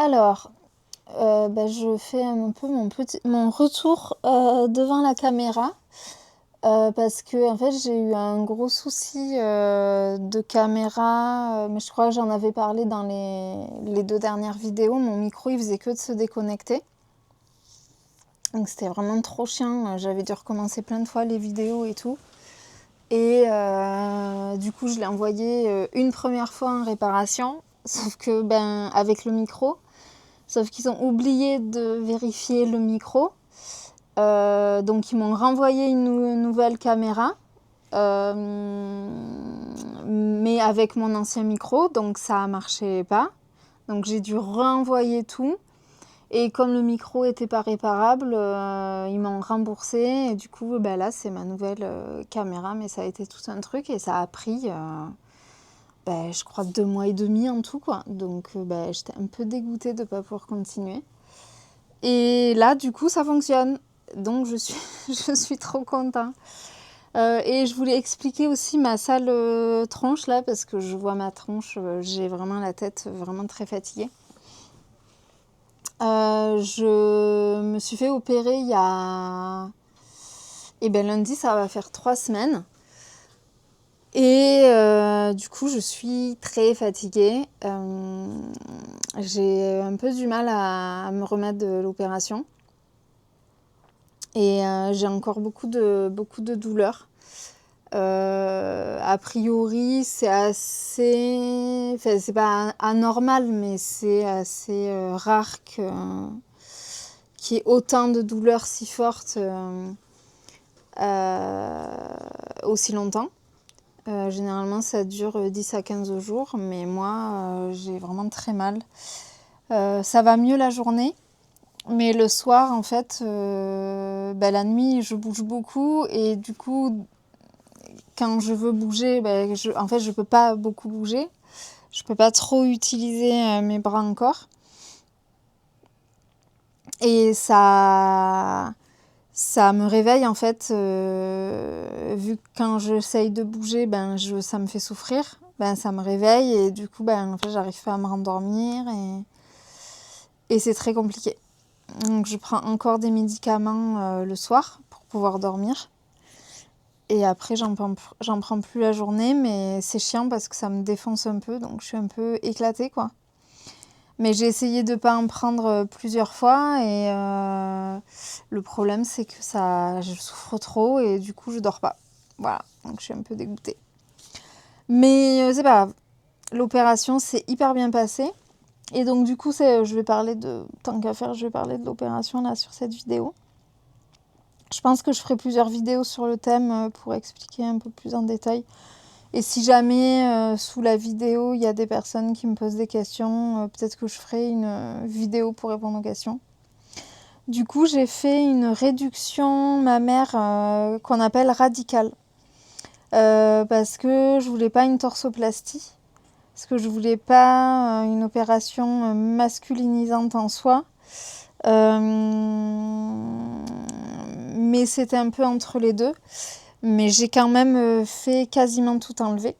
Alors, je fais un peu mon retour devant la caméra parce que en fait j'ai eu un gros souci de caméra, mais je crois que j'en avais parlé dans les 2 dernières vidéos. Mon micro il faisait que de se déconnecter, donc c'était vraiment trop chiant. J'avais dû recommencer plein de fois les vidéos et tout. Et du coup je l'ai envoyé une première fois en réparation, sauf que avec le micro. Sauf qu'ils ont oublié de vérifier le micro. Donc ils m'ont renvoyé une nouvelle caméra. Mais avec mon ancien micro, donc ça marchait pas. Donc j'ai dû renvoyer tout. Et comme le micro était pas réparable, ils m'ont remboursé. Et du coup, là, c'est ma nouvelle caméra. Mais ça a été tout un truc et ça a pris, je crois, 2 mois et demi en tout, quoi. Donc j'étais un peu dégoûtée de ne pas pouvoir continuer. Et là, du coup, ça fonctionne. Donc, je suis trop contente. Et je voulais expliquer aussi ma sale tronche, là, parce que je vois ma tronche, j'ai vraiment la tête vraiment très fatiguée. Je me suis fait opérer il y a... lundi, ça va faire 3 semaines. Et du coup, je suis très fatiguée. J'ai un peu du mal à me remettre de l'opération. Et j'ai encore beaucoup de douleurs. A priori, c'est assez... Enfin, c'est pas anormal, mais c'est assez rare qu'il y ait autant de douleurs si fortes aussi longtemps. Généralement, ça dure 10 à 15 jours, mais moi, j'ai vraiment très mal. Ça va mieux la journée. Mais le soir, en fait, la nuit, je bouge beaucoup et du coup, quand je veux bouger, je peux pas beaucoup bouger. Je peux pas trop utiliser mes bras encore. Et ça me réveille, en fait, vu que quand j'essaye de bouger, ça me fait souffrir. Ça me réveille et du coup, en fait, j'arrive pas à me rendormir et c'est très compliqué. Donc je prends encore des médicaments le soir pour pouvoir dormir. Et après, j'en prends plus la journée, mais c'est chiant parce que ça me défonce un peu, donc je suis un peu éclatée, quoi. Mais j'ai essayé de ne pas en prendre plusieurs fois et le problème, c'est que je souffre trop et du coup, je dors pas. Voilà, donc je suis un peu dégoûtée. Mais c'est pas grave. L'opération s'est hyper bien passée. Et donc, du coup, tant qu'à faire, je vais parler de l'opération là sur cette vidéo. Je pense que je ferai plusieurs vidéos sur le thème pour expliquer un peu plus en détail. Et si jamais sous la vidéo, il y a des personnes qui me posent des questions, peut-être que je ferai une vidéo pour répondre aux questions. Du coup, j'ai fait une réduction mammaire qu'on appelle radicale. Parce que je voulais pas une torsoplastie. Parce que je voulais pas une opération masculinisante en soi. Mais c'était un peu entre les deux. Mais j'ai quand même fait quasiment tout enlever.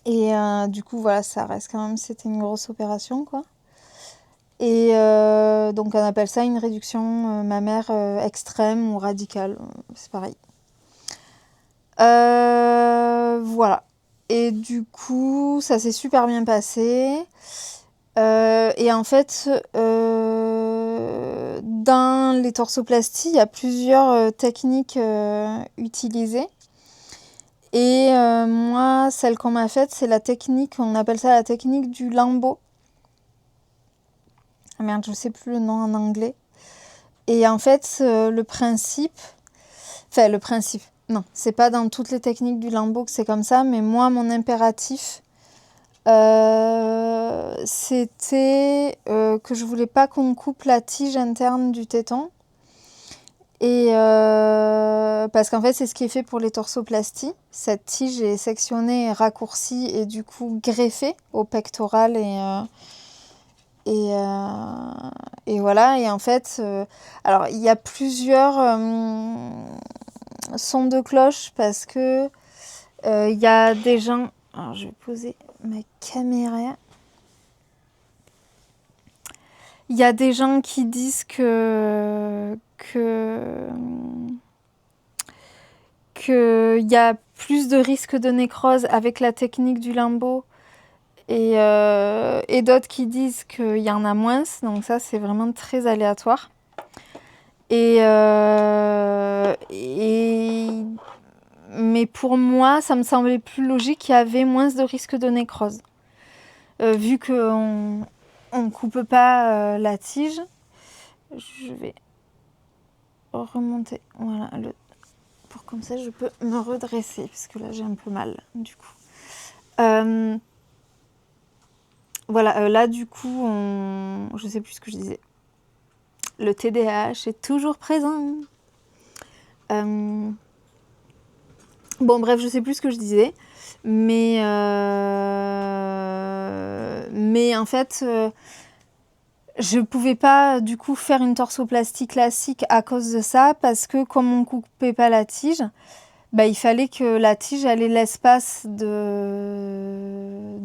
Et du coup, voilà, ça reste quand même, c'était une grosse opération, quoi. Et donc, on appelle ça une réduction mammaire extrême ou radicale. C'est pareil. Voilà. Et du coup, ça s'est super bien passé. Et en fait, dans les torsoplasties, il y a plusieurs techniques utilisées. Et moi, celle qu'on m'a faite, c'est la technique, on appelle ça la technique du lambeau. Ah merde, je sais plus le nom en anglais. Et en fait, le principe, non, c'est pas dans toutes les techniques du lambeau que c'est comme ça, mais moi, mon impératif, c'était que je voulais pas qu'on coupe la tige interne du téton. Et parce qu'en fait, c'est ce qui est fait pour les torsoplasties. Cette tige est sectionnée, raccourcie et du coup greffée au pectoral et voilà. Et en fait, alors il y a plusieurs sons de cloche parce que il y a des gens. Alors je vais poser ma caméra. Il y a des gens qui disent qu'il y a plus de risque de nécrose avec la technique du limbo et d'autres qui disent qu'il y en a moins. Donc ça, c'est vraiment très aléatoire. Mais pour moi, ça me semblait plus logique qu'il y avait moins de risque de nécrose. Vu qu'on ne coupe pas la tige, je vais remonter. Voilà, pour comme ça, je peux me redresser, parce que là, j'ai un peu mal, du coup. Voilà, là, du coup, je sais plus ce que je disais. Le TDAH est toujours présent. Bon, bref, je sais plus ce que je disais. Mais en fait, je pouvais pas, du coup, faire une torsoplastie classique à cause de ça, parce que comme on coupait pas la tige, il fallait que la tige elle ait l'espace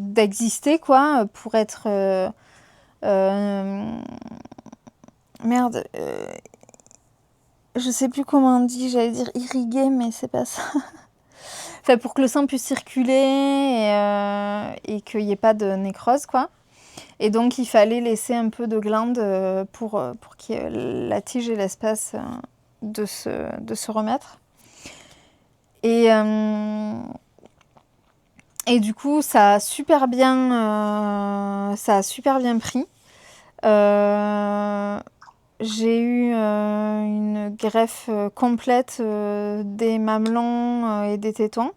d'exister, quoi, pour être... merde, je sais plus comment on dit, j'allais dire irriguer, mais c'est pas ça. Enfin, pour que le sang puisse circuler et qu'il n'y ait pas de nécrose, quoi. Et donc, il fallait laisser un peu de glande pour que la tige ait l'espace de se remettre. Et du coup, ça a super bien pris. J'ai eu une greffe complète des mamelons et des tétons.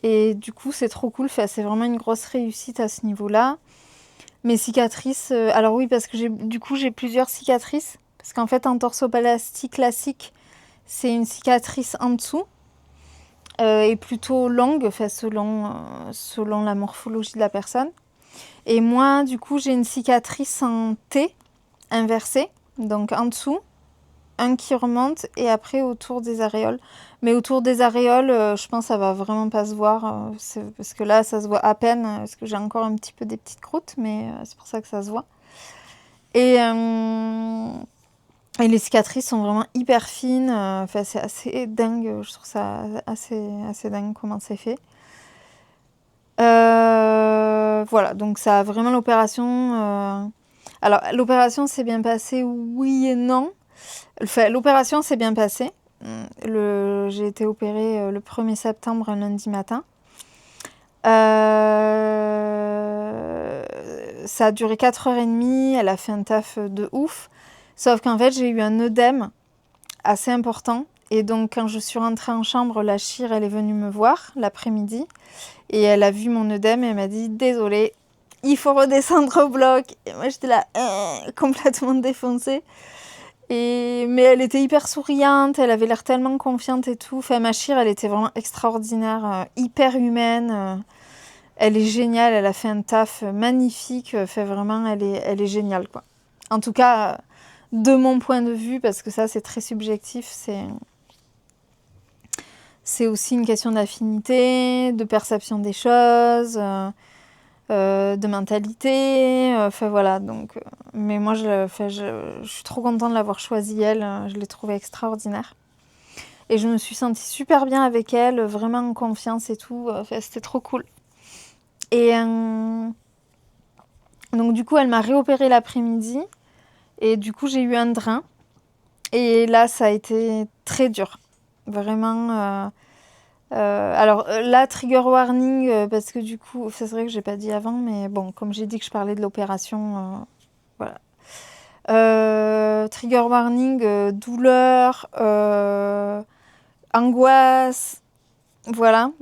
Et du coup, c'est trop cool. Enfin, c'est vraiment une grosse réussite à ce niveau-là. Mes cicatrices... alors oui, parce que j'ai plusieurs cicatrices. Parce qu'en fait, en torsoplastie classique, c'est une cicatrice en dessous. Et plutôt longue, enfin, selon la morphologie de la personne. Et moi, du coup, j'ai une cicatrice en T, inversée. Donc en dessous, un qui remonte et après autour des aréoles. Mais autour des aréoles, je pense que ça va vraiment pas se voir. Parce que là, ça se voit à peine. Parce que j'ai encore un petit peu des petites croûtes, mais c'est pour ça que ça se voit. Et les cicatrices sont vraiment hyper fines. Enfin, c'est assez dingue. Je trouve ça assez dingue comment c'est fait. Voilà, donc ça a vraiment l'opération... Alors, l'opération s'est bien passée, oui et non. Enfin, l'opération s'est bien passée. J'ai été opérée le 1er septembre, un lundi matin. Ça a duré 4h30, elle a fait un taf de ouf. Sauf qu'en fait, j'ai eu un œdème assez important. Et donc, quand je suis rentrée en chambre, la chire, elle est venue me voir l'après-midi. Et elle a vu mon œdème et elle m'a dit « Désolée, il faut redescendre au bloc ». Et moi, j'étais là, complètement défoncée. Mais elle était hyper souriante, elle avait l'air tellement confiante et tout. Enfin, ma chire, elle était vraiment extraordinaire, hyper humaine. Elle est géniale, elle a fait un taf magnifique. Enfin, vraiment, elle est géniale, quoi. En tout cas, de mon point de vue, parce que ça, c'est très subjectif, c'est aussi une question d'affinité, de perception des choses, de mentalité. Enfin, voilà. Donc, mais moi, je suis trop contente de l'avoir choisie, elle. Je l'ai trouvée extraordinaire. Et je me suis sentie super bien avec elle, vraiment en confiance et tout. Enfin, c'était trop cool. Et donc, du coup, elle m'a réopérée l'après-midi. Et du coup, j'ai eu un drain. Et là, ça a été très dur. Vraiment... alors là, trigger warning, parce que du coup, c'est vrai que j'ai pas dit avant, mais bon, comme j'ai dit que je parlais de l'opération, voilà. Trigger warning, douleur, angoisse, voilà.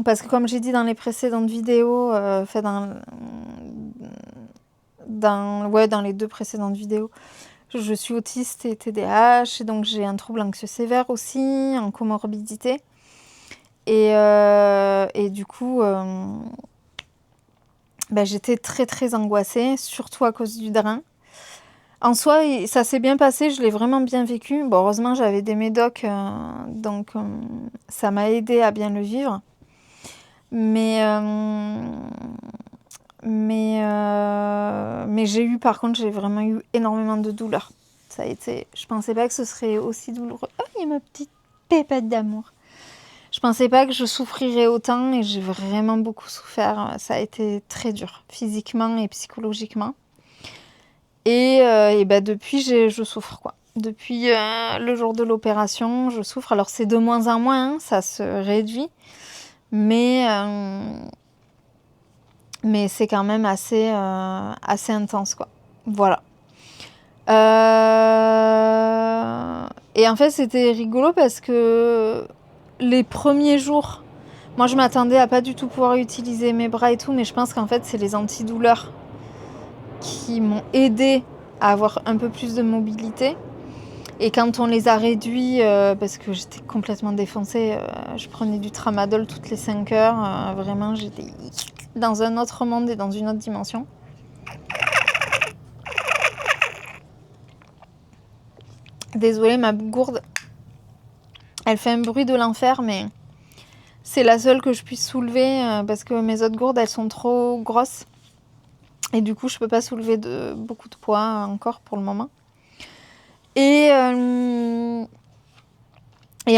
Parce que comme j'ai dit dans les précédentes vidéos, fait dans les 2 précédentes vidéos, je suis autiste et TDAH, et donc j'ai un trouble anxieux sévère aussi, en comorbidité. Et du coup, j'étais très très angoissée, surtout à cause du drain. En soi, ça s'est bien passé, je l'ai vraiment bien vécu. Bon, heureusement, j'avais des médocs, donc ça m'a aidé à bien le vivre. Mais Mais j'ai vraiment eu énormément de douleur. Ça a été... Je pensais pas que ce serait aussi douloureux. Oh, il y a ma petite pépette d'amour. Je pensais pas que je souffrirais autant et j'ai vraiment beaucoup souffert. Ça a été très dur, physiquement et psychologiquement. Et depuis, je souffre, quoi. Depuis le jour de l'opération, je souffre. Alors, c'est de moins en moins, hein, ça se réduit. Mais c'est quand même assez intense, quoi. Voilà. Et en fait, c'était rigolo parce que les premiers jours, moi, je m'attendais à pas du tout pouvoir utiliser mes bras et tout, mais je pense qu'en fait, c'est les antidouleurs qui m'ont aidé à avoir un peu plus de mobilité. Et quand on les a réduits, parce que j'étais complètement défoncée, je prenais du tramadol toutes les 5 heures, vraiment, j'étais dans un autre monde et dans une autre dimension. Désolée, ma gourde, elle fait un bruit de l'enfer, mais c'est la seule que je puisse soulever parce que mes autres gourdes, elles sont trop grosses. Et du coup, je peux pas soulever beaucoup de poids encore pour le moment. Et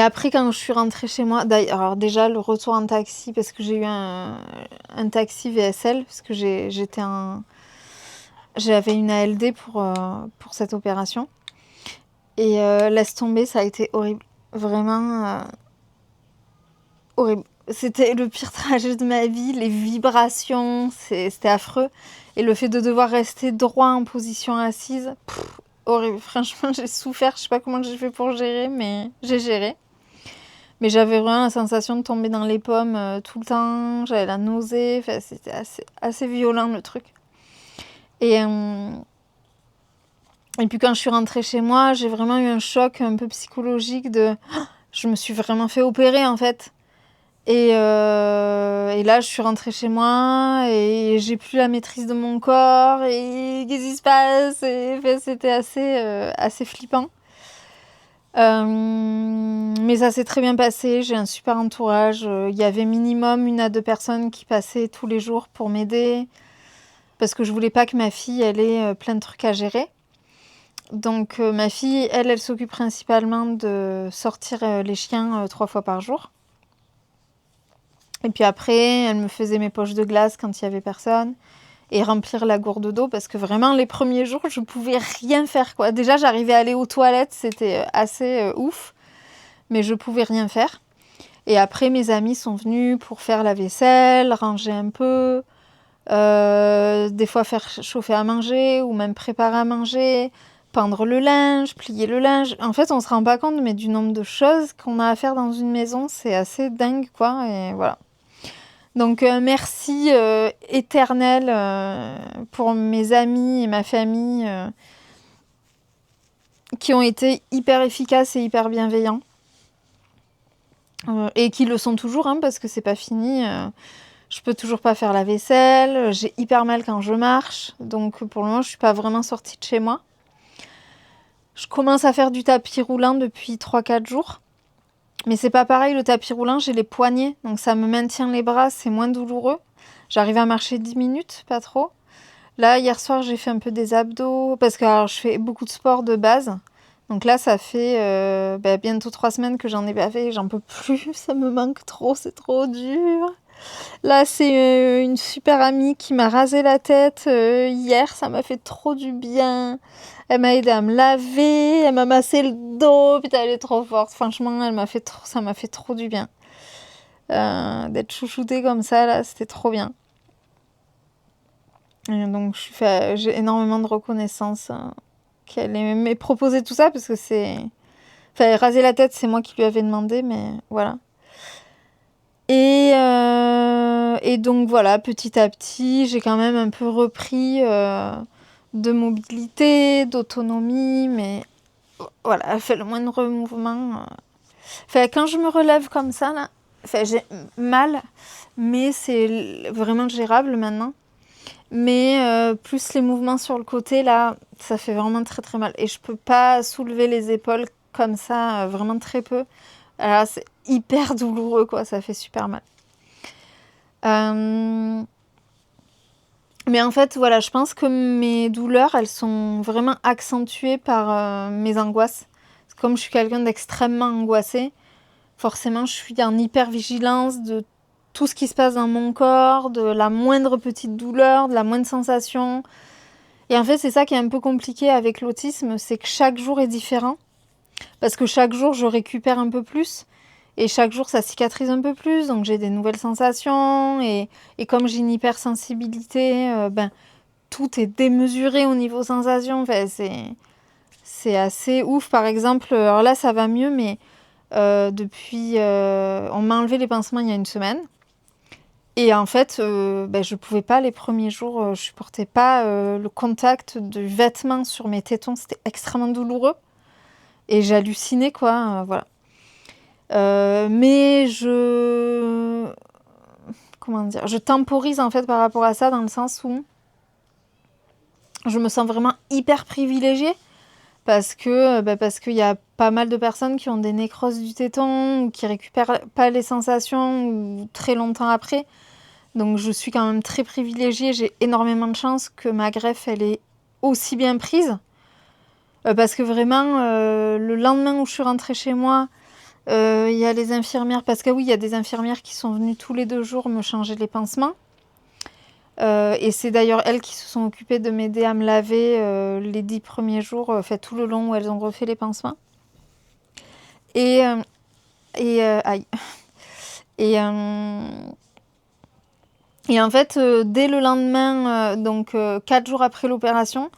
après, quand je suis rentrée chez moi, alors déjà, le retour en taxi, parce que j'ai eu un taxi VSL, parce que j'avais une ALD pour cette opération. Et laisse tomber, ça a été horrible. Vraiment horrible. C'était le pire trajet de ma vie, les vibrations, c'était affreux. Et le fait de devoir rester droit en position assise, horrible. Franchement, j'ai souffert, je sais pas comment j'ai fait pour gérer, mais j'ai géré. Mais j'avais vraiment la sensation de tomber dans les pommes tout le temps, j'avais la nausée, enfin, c'était assez violent le truc. Et puis quand je suis rentrée chez moi, j'ai vraiment eu un choc un peu psychologique je me suis vraiment fait opérer en fait. Et là, je suis rentrée chez moi et j'ai plus la maîtrise de mon corps et qu'est-ce qui se passe enfin, c'était assez flippant. Mais ça s'est très bien passé, j'ai un super entourage. Il y avait minimum 1 à 2 personnes qui passaient tous les jours pour m'aider parce que je voulais pas que ma fille ait plein de trucs à gérer. Donc ma fille, elle s'occupe principalement de sortir les chiens 3 fois par jour. Et puis après, elle me faisait mes poches de glace quand il y avait personne et remplir la gourde d'eau parce que vraiment les premiers jours, je pouvais rien faire, quoi. Déjà, j'arrivais à aller aux toilettes, c'était assez ouf, mais je pouvais rien faire. Et après, mes amis sont venus pour faire la vaisselle, ranger un peu, des fois faire chauffer à manger ou même préparer à manger, peindre le linge, plier le linge. En fait, on se rend pas compte, mais du nombre de choses qu'on a à faire dans une maison, c'est assez dingue, quoi. Et voilà. Donc merci éternel pour mes amis et ma famille qui ont été hyper efficaces et hyper bienveillants. Et qui le sont toujours, hein, parce que c'est pas fini. Je peux toujours pas faire la vaisselle, j'ai hyper mal quand je marche, donc pour le moment je suis pas vraiment sortie de chez moi. Je commence à faire du tapis roulant depuis 3-4 jours. Mais c'est pas pareil, le tapis roulant, j'ai les poignets, donc ça me maintient les bras, c'est moins douloureux. J'arrive à marcher 10 minutes, pas trop. Là, hier soir, j'ai fait un peu des abdos, parce que alors, je fais beaucoup de sport de base. Donc là, ça fait bientôt 3 semaines que j'en ai pas fait, j'en peux plus, ça me manque trop, c'est trop dur. Là, c'est une super amie qui m'a rasé la tête hier, ça m'a fait trop du bien. Elle m'a aidé à me laver, elle m'a massé le dos, putain, elle est trop forte. Franchement, ça m'a fait trop du bien. D'être chouchoutée comme ça, là, c'était trop bien. Et donc, j'ai énormément de reconnaissance qu'elle m'ait proposé tout ça, parce que Enfin, raser la tête, c'est moi qui lui avais demandé, mais voilà. Et donc voilà, petit à petit, j'ai quand même un peu repris de mobilité, d'autonomie, mais voilà, elle fait le moindre mouvement. Enfin, quand je me relève comme ça, là, enfin, j'ai mal, mais c'est vraiment gérable maintenant. Mais plus les mouvements sur le côté, là, ça fait vraiment très très mal. Et je peux pas soulever les épaules comme ça, vraiment très peu. Alors c'est hyper douloureux, quoi, ça fait super mal. Mais en fait, voilà, je pense que mes douleurs, elles sont vraiment accentuées par mes angoisses. Comme je suis quelqu'un d'extrêmement angoissé, forcément, je suis en hyper-vigilance de tout ce qui se passe dans mon corps, de la moindre petite douleur, de la moindre sensation. Et en fait, c'est ça qui est un peu compliqué avec l'autisme, c'est que chaque jour est différent. Parce que chaque jour, je récupère un peu plus. Et chaque jour, ça cicatrise un peu plus. Donc, j'ai des nouvelles sensations. Et comme j'ai une hypersensibilité, tout est démesuré au niveau sensation. Enfin, c'est assez ouf. Par exemple, alors là, ça va mieux, mais depuis... on m'a enlevé les pansements il y a une semaine. Et en fait, je pouvais pas les premiers jours, je supportais pas le contact du vêtement sur mes tétons. C'était extrêmement douloureux. Et j'hallucinais, quoi. Voilà. Mais comment dire, je temporise en fait par rapport à ça dans le sens où je me sens vraiment hyper privilégiée parce qu'il y a pas mal de personnes qui ont des nécroses du téton ou qui récupèrent pas les sensations ou très longtemps après. Donc je suis quand même très privilégiée, j'ai énormément de chance que ma greffe elle est aussi bien prise. Parce que vraiment, le lendemain où je suis rentrée chez moi, il y a les infirmières, parce que oui, il y a des infirmières qui sont venues tous les 2 jours me changer les pansements. Et c'est d'ailleurs elles qui se sont occupées de m'aider à me laver les 10 premiers jours, tout le long où elles ont refait les pansements. Aïe. Et en fait, dès le lendemain, 4 jours après l'opération,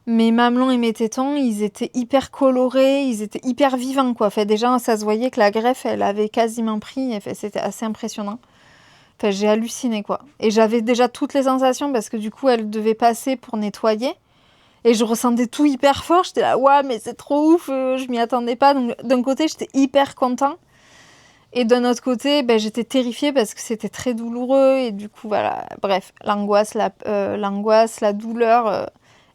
mes mamelons et mes tétons, ils étaient hyper colorés, ils étaient hyper vivants, quoi. Déjà, ça se voyait que la greffe, elle avait quasiment pris. C'était assez impressionnant. J'ai halluciné, quoi. Et j'avais déjà toutes les sensations parce que du coup, elle devait passer pour nettoyer. Et je ressentais tout hyper fort. J'étais là, ouais, mais c'est trop ouf, je m'y attendais pas. Donc, d'un côté, j'étais hyper content. Et d'un autre côté, j'étais terrifiée parce que c'était très douloureux. Et du coup, voilà, bref, l'angoisse, la douleur.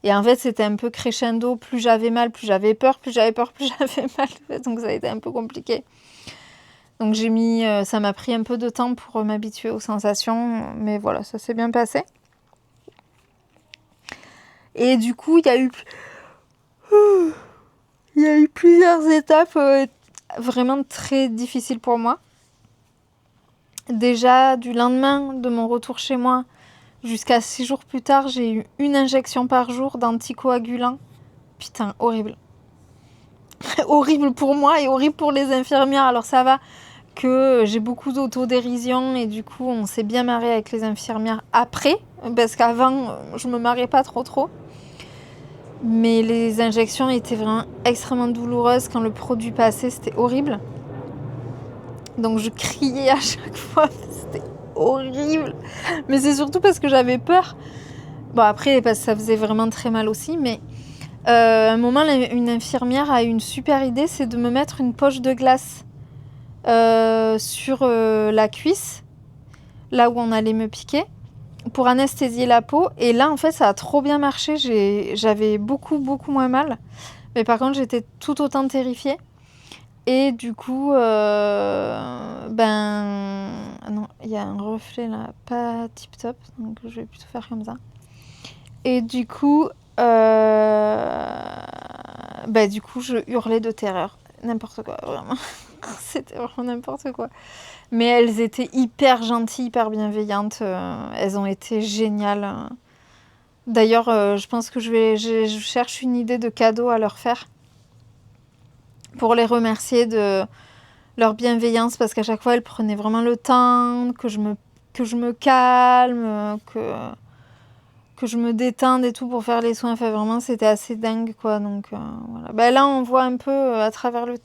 Et en fait, c'était un peu crescendo. Plus j'avais mal, plus j'avais peur. Plus j'avais peur, plus j'avais mal. Donc, ça a été un peu compliqué. Donc, ça m'a pris un peu de temps pour m'habituer aux sensations. Mais voilà, ça s'est bien passé. Et du coup, il y a eu plusieurs étapes vraiment très difficiles pour moi. Déjà, du lendemain de mon retour chez moi, jusqu'à 6 jours plus tard, j'ai eu une injection par jour d'anticoagulants. Putain, horrible. Horrible pour moi et horrible pour les infirmières. Alors ça va que j'ai beaucoup d'autodérision et du coup, on s'est bien marré avec les infirmières après. Parce qu'avant, je me marrais pas trop. Mais les injections étaient vraiment extrêmement douloureuses. Quand le produit passait, c'était horrible. Donc je criais à chaque fois. C'était horrible. Mais c'est surtout parce que j'avais peur. Bon, après, parce que ça faisait vraiment très mal aussi. Mais à un moment, une infirmière a eu une super idée. C'est de me mettre une poche de glace sur la cuisse. Là où on allait me piquer. Pour anesthésier la peau. Et là, en fait, ça a trop bien marché. J'avais beaucoup moins mal. Mais par contre, j'étais tout autant terrifiée. Et du coup, non, il y a un reflet là, pas tip top. Donc, je vais plutôt faire comme ça. Et du coup, je hurlais de terreur. N'importe quoi, vraiment. C'était vraiment n'importe quoi. Mais elles étaient hyper gentilles, hyper bienveillantes. Elles ont été géniales. D'ailleurs, je pense que je cherche une idée de cadeau à leur faire pour les remercier de leur bienveillance, parce qu'à chaque fois, elles prenaient vraiment le temps, que je me calme, que je me détende et tout pour faire les soins. Enfin, vraiment, c'était assez dingue, quoi. Donc, voilà. Là, on voit un peu à travers le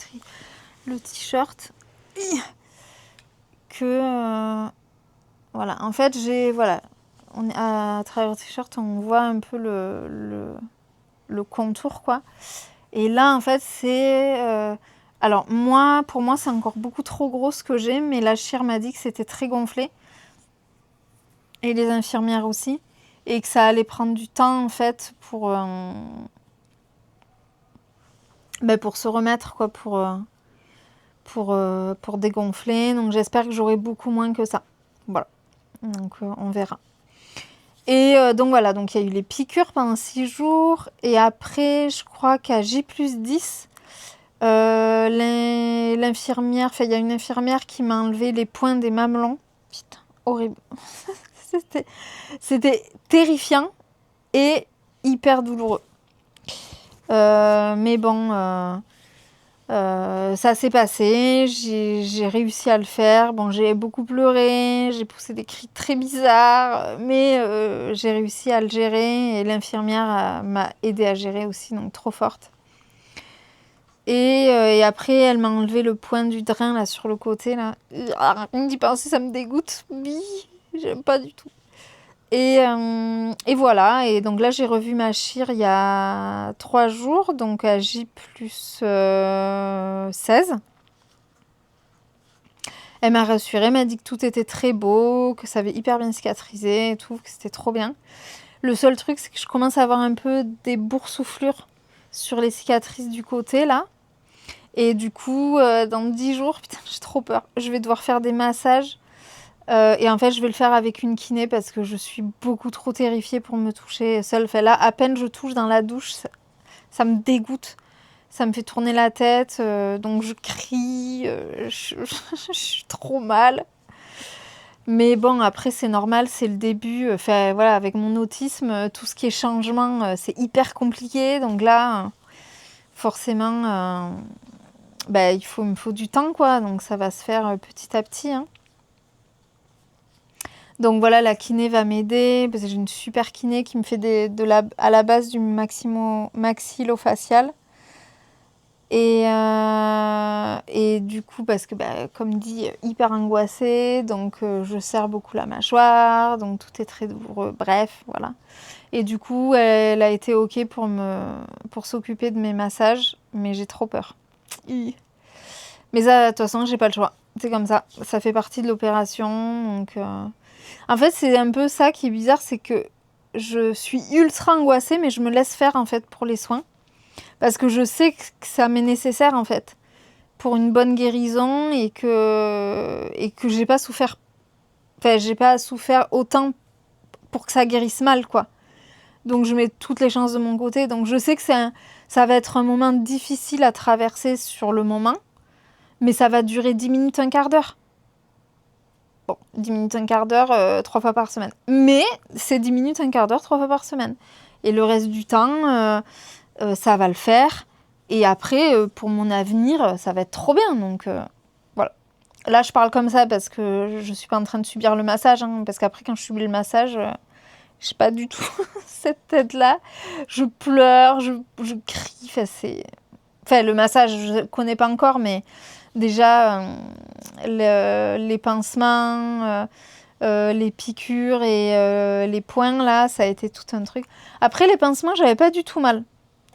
t-shirt que... voilà. En fait, à travers le t-shirt, on voit un peu le contour, quoi. Et là, en fait, c'est... alors, pour moi, c'est encore beaucoup trop gros ce que j'ai, mais la chire m'a dit que c'était très gonflé. Et les infirmières aussi. Et que ça allait prendre du temps, en fait, pour se remettre, quoi, pour dégonfler. Donc, j'espère que j'aurai beaucoup moins que ça. Voilà. Donc, on verra. Et donc voilà, donc il y a eu les piqûres pendant 6 jours. Et après, je crois qu'à J+10, l'infirmière, enfin il y a une infirmière qui m'a enlevé les points des mamelons. Putain, horrible. C'était terrifiant et hyper douloureux. Mais bon, ça s'est passé, j'ai réussi à le faire. Bon, j'ai beaucoup pleuré, j'ai poussé des cris très bizarres, mais j'ai réussi à le gérer et l'infirmière m'a aidé à gérer aussi, donc trop forte. Et après, elle m'a enlevé le point du drain là sur le côté là. Rien d'y penser, ça me dégoûte. J'aime pas du tout. Et voilà, et donc là j'ai revu ma chire il y a 3 jours, donc à J+16. Elle m'a rassurée, elle m'a dit que tout était très beau, que ça avait hyper bien cicatrisé et tout, que c'était trop bien. Le seul truc, c'est que je commence à avoir un peu des boursouflures sur les cicatrices du côté là. Et du coup, dans 10 jours, putain, j'ai trop peur. Je vais devoir faire des massages. Et en fait, je vais le faire avec une kiné parce que je suis beaucoup trop terrifiée pour me toucher seule. Enfin, là, à peine je touche dans la douche, ça me dégoûte. Ça me fait tourner la tête. Donc, je crie. Je suis trop mal. Mais bon, après, c'est normal, c'est le début. Enfin, voilà, avec mon autisme, tout ce qui est changement, c'est hyper compliqué. Donc là, forcément, bah, il me faut du temps, quoi. Donc, ça va se faire petit à petit, hein. Donc voilà, la kiné va m'aider, parce que j'ai une super kiné qui me fait à la base du maxillofacial. Et du coup, parce que comme dit, hyper angoissée, donc je serre beaucoup la mâchoire, donc tout est très douloureux, bref, voilà. Et du coup, elle a été OK pour s'occuper de mes massages, mais j'ai trop peur. Mais ça, de toute façon, j'ai pas le choix. C'est comme ça fait partie de l'opération, donc... En fait, c'est un peu ça qui est bizarre, c'est que je suis ultra angoissée, mais je me laisse faire en fait pour les soins. Parce que je sais que ça m'est nécessaire en fait pour une bonne guérison et que j'ai pas souffert. Enfin, j'ai pas souffert autant pour que ça guérisse mal, quoi. Donc je mets toutes les chances de mon côté. Donc je sais que ça va être un moment difficile à traverser sur le moment, mais ça va durer 10 minutes, un quart d'heure. Bon, 10 minutes, un quart d'heure, 3 fois par semaine. Mais c'est 10 minutes, un quart d'heure, 3 fois par semaine. Et le reste du temps, ça va le faire. Et après, pour mon avenir, ça va être trop bien. Donc, voilà. Là, je parle comme ça parce que je suis pas en train de subir le massage. Hein, parce qu'après, quand je subis le massage, j'ai pas du tout cette tête-là. Je pleure, je crie. Enfin, le massage, je connais pas encore, mais... Déjà, les pansements, les piqûres et les points, là, ça a été tout un truc. Après, les pansements, j'avais pas du tout mal.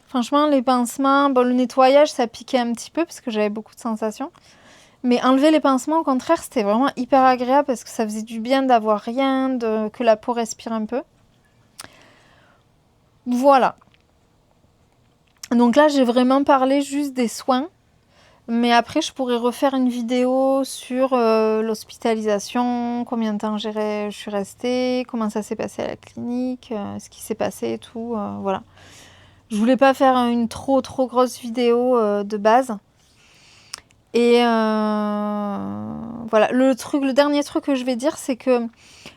Franchement, les pansements, bon, le nettoyage, ça piquait un petit peu parce que j'avais beaucoup de sensations. Mais enlever les pansements, au contraire, c'était vraiment hyper agréable parce que ça faisait du bien d'avoir rien, que la peau respire un peu. Voilà. Donc là, j'ai vraiment parlé juste des soins. Mais après, je pourrais refaire une vidéo sur l'hospitalisation, combien de temps je suis restée, comment ça s'est passé à la clinique, ce qui s'est passé et tout, voilà. Je voulais pas faire une trop grosse vidéo de base. Et voilà, le dernier truc que je vais dire, c'est que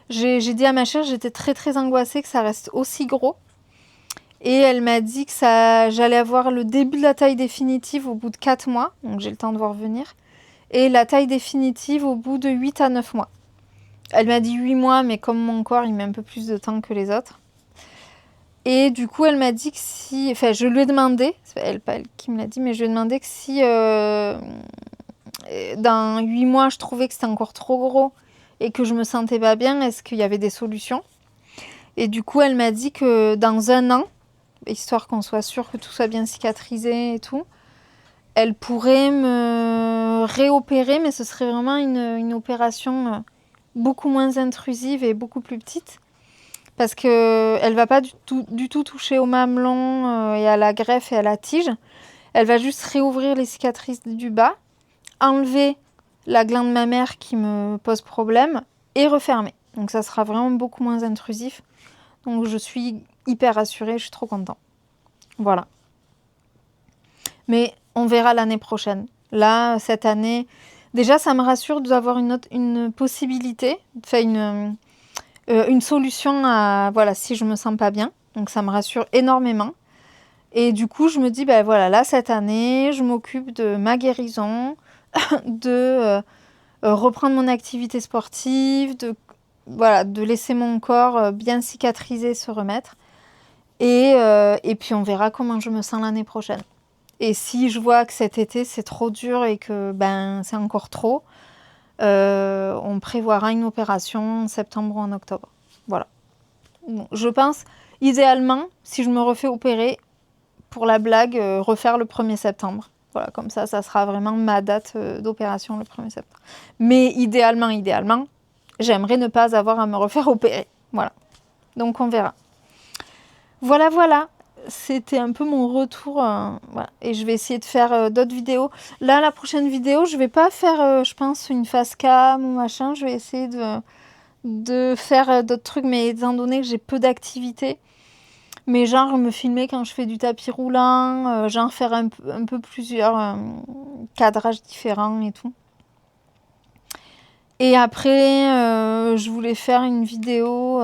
j'ai dit à ma chère, j'étais très angoissée que ça reste aussi gros. Et elle m'a dit que j'allais avoir le début de la taille définitive au bout de 4 mois. Donc j'ai le temps de voir venir. Et la taille définitive au bout de 8 à 9 mois. Elle m'a dit 8 mois, mais comme mon corps, il met un peu plus de temps que les autres. Et du coup, elle m'a dit que si... Enfin, je lui ai demandé, c'est pas elle qui me l'a dit, mais je lui ai demandé que si dans 8 mois, je trouvais que c'était encore trop gros et que je me sentais pas bien, est-ce qu'il y avait des solutions? Et du coup, elle m'a dit que dans 1 an, histoire qu'on soit sûr que tout soit bien cicatrisé et tout, elle pourrait me réopérer, mais ce serait vraiment une opération beaucoup moins intrusive et beaucoup plus petite. Parce qu'elle ne va pas du tout toucher au mamelon et à la greffe et à la tige. Elle va juste réouvrir les cicatrices du bas, enlever la glande mammaire qui me pose problème et refermer. Donc ça sera vraiment beaucoup moins intrusif. Donc je suis hyper rassurée, je suis trop contente. Voilà. Mais on verra l'année prochaine. Là, cette année, déjà, ça me rassure d'avoir une possibilité, enfin une solution à, voilà, si je me sens pas bien. Donc ça me rassure énormément. Et du coup, je me dis, ben voilà, là, cette année, je m'occupe de ma guérison, de reprendre mon activité sportive, voilà, de laisser mon corps bien cicatriser, se remettre. Et puis, on verra comment je me sens l'année prochaine. Et si je vois que cet été, c'est trop dur et que ben, c'est encore trop, on prévoira une opération en septembre ou en octobre. Voilà. Bon, je pense, idéalement, si je me refais opérer, pour la blague, refaire le 1er septembre. Voilà, comme ça sera vraiment ma date d'opération le 1er septembre. Mais idéalement, j'aimerais ne pas avoir à me refaire opérer. Voilà. Donc, on verra. Voilà, voilà. C'était un peu mon retour. Voilà. Et je vais essayer de faire d'autres vidéos. Là, la prochaine vidéo, je vais pas faire, je pense, une face cam ou machin. Je vais essayer de faire d'autres trucs. Mais étant donné que j'ai peu d'activité, mais genre me filmer quand je fais du tapis roulant, genre faire un peu plusieurs cadrages différents et tout. Et après, je voulais faire une vidéo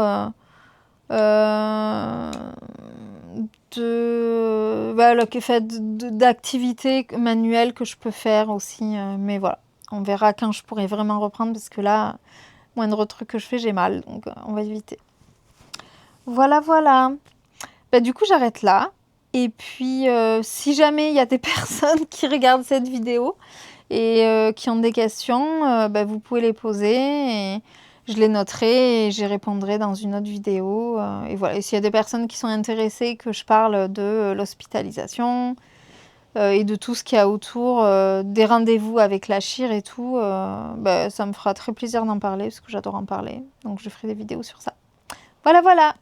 d'activités manuelles que je peux faire aussi. Mais voilà, on verra quand je pourrai vraiment reprendre parce que là, moindre truc que je fais, j'ai mal. Donc, on va éviter. Voilà, voilà. Bah, du coup, j'arrête là. Et puis, si jamais il y a des personnes qui regardent cette vidéo et qui ont des questions, bah, vous pouvez les poser et je les noterai et j'y répondrai dans une autre vidéo. Et voilà. Et s'il y a des personnes qui sont intéressées que je parle de l'hospitalisation et de tout ce qu'il y a autour, des rendez-vous avec la chire et tout, bah, ça me fera très plaisir d'en parler parce que j'adore en parler. Donc, je ferai des vidéos sur ça. Voilà, voilà.